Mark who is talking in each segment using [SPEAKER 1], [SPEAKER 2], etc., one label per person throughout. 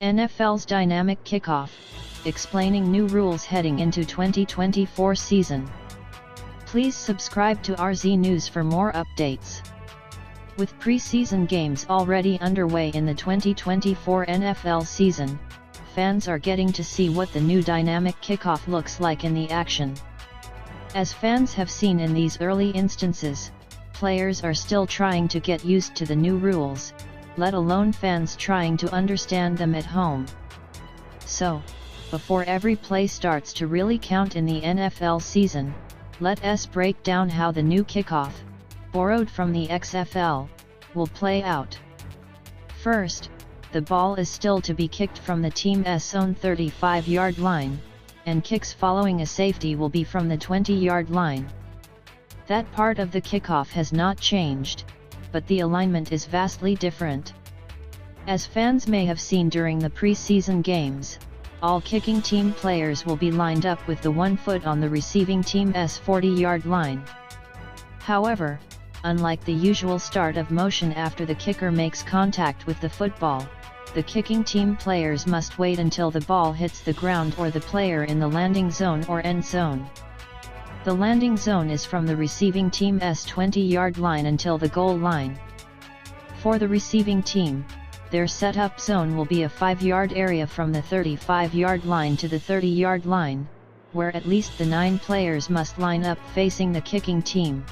[SPEAKER 1] NFL's Dynamic Kickoff, explaining new rules heading into 2024 season. Please subscribe to RZ News for more updates. With preseason games already underway in the 2024 NFL season, fans are getting to see what the new Dynamic Kickoff looks like in the action. As fans have seen in these early instances, players are still trying to get used to the new rules, let alone fans trying to understand them at home. So, before every play starts to really count in the NFL season, let us break down how the new kickoff, borrowed from the XFL, will play out. First, the ball is still to be kicked from the team's own 35-yard line, and kicks following a safety will be from the 20-yard line. That part of the kickoff has not changed, but the alignment is vastly different. As fans may have seen during the preseason games, all kicking team players will be lined up with the 1 foot on the receiving team's 40-yard line. However, unlike the usual start of motion after the kicker makes contact with the football, the kicking team players must wait until the ball hits the ground or the player in the landing zone or end zone. The landing zone is from the receiving team's 20-yard line until the goal line. For the receiving team, their setup zone will be a 5-yard area from the 35-yard line to the 30-yard line, where at least the 9 players must line up facing the kicking team.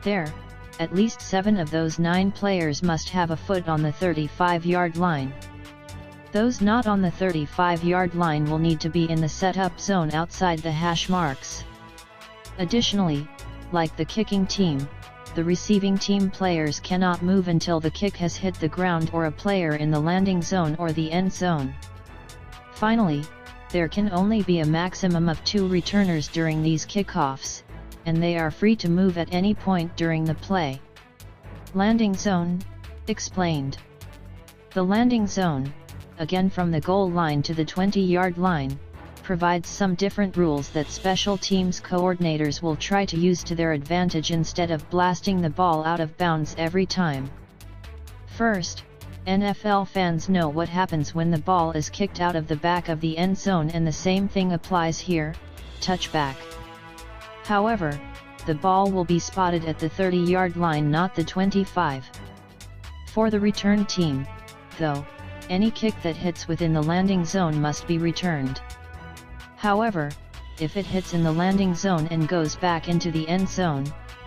[SPEAKER 1] There, at least 7 of those 9 players must have a foot on the 35-yard line. Those not on the 35-yard line will need to be in the setup zone outside the hash marks. Additionally, like the kicking team, the receiving team players cannot move until the kick has hit the ground or a player in the landing zone or the end zone. Finally, there can only be a maximum of 2 returners during these kickoffs, and they are free to move at any point during the play. Landing zone, explained. The landing zone, again from the goal line to the 20-yard line, provides some different rules that special teams coordinators will try to use to their advantage instead of blasting the ball out of bounds every time. First, NFL fans know what happens when the ball is kicked out of the back of the end zone, and the same thing applies here: touchback. However, the ball will be spotted at the 30-yard line, not the 25. For the return team, though, any kick that hits within the landing zone must be returned. However, if it hits in the landing zone and goes back into the end zone,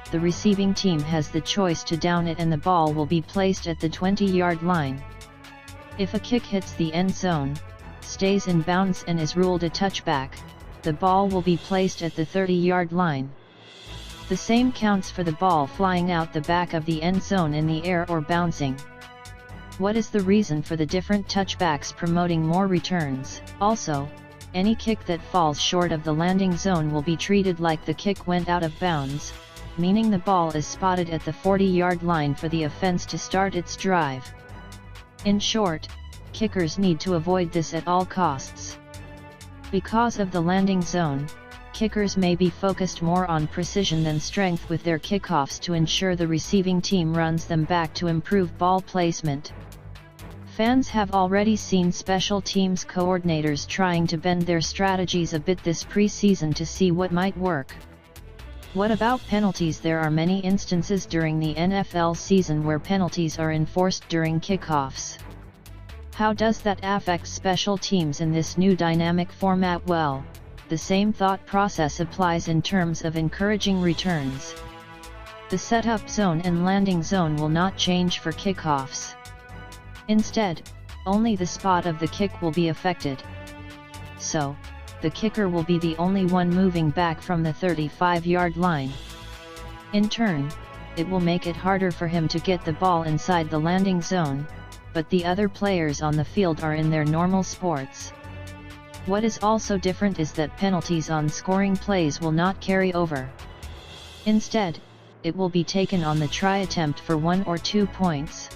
[SPEAKER 1] the receiving team has the choice to down it and the ball will be placed at the 20-yard line. If a kick hits the end zone, stays in bounds and is ruled a touchback, the ball will be placed at the 30-yard line. The same counts for the ball flying out the back of the end zone in the air or bouncing. What is the reason for the different touchbacks promoting more returns? Also, any kick that falls short of the landing zone will be treated like the kick went out of bounds, meaning the ball is spotted at the 40-yard line for the offense to start its drive. In short, kickers need to avoid this at all costs. Because of the landing zone, kickers may be focused more on precision than strength with their kickoffs to ensure the receiving team runs them back to improve ball placement. Fans have already seen special teams coordinators trying to bend their strategies a bit this preseason to see what might work. What about penalties? There are many instances during the NFL season where penalties are enforced during kickoffs. How does that affect special teams in this new dynamic format? Well, the same thought process applies in terms of encouraging returns. The setup zone and landing zone will not change for kickoffs. Instead, only the spot of the kick will be affected. So, the kicker will be the only one moving back from the 35-yard line. In turn, it will make it harder for him to get the ball inside the landing zone, but the other players on the field are in their normal spots. What is also different is that penalties on scoring plays will not carry over. Instead, it will be taken on the try attempt for 1 or 2 points.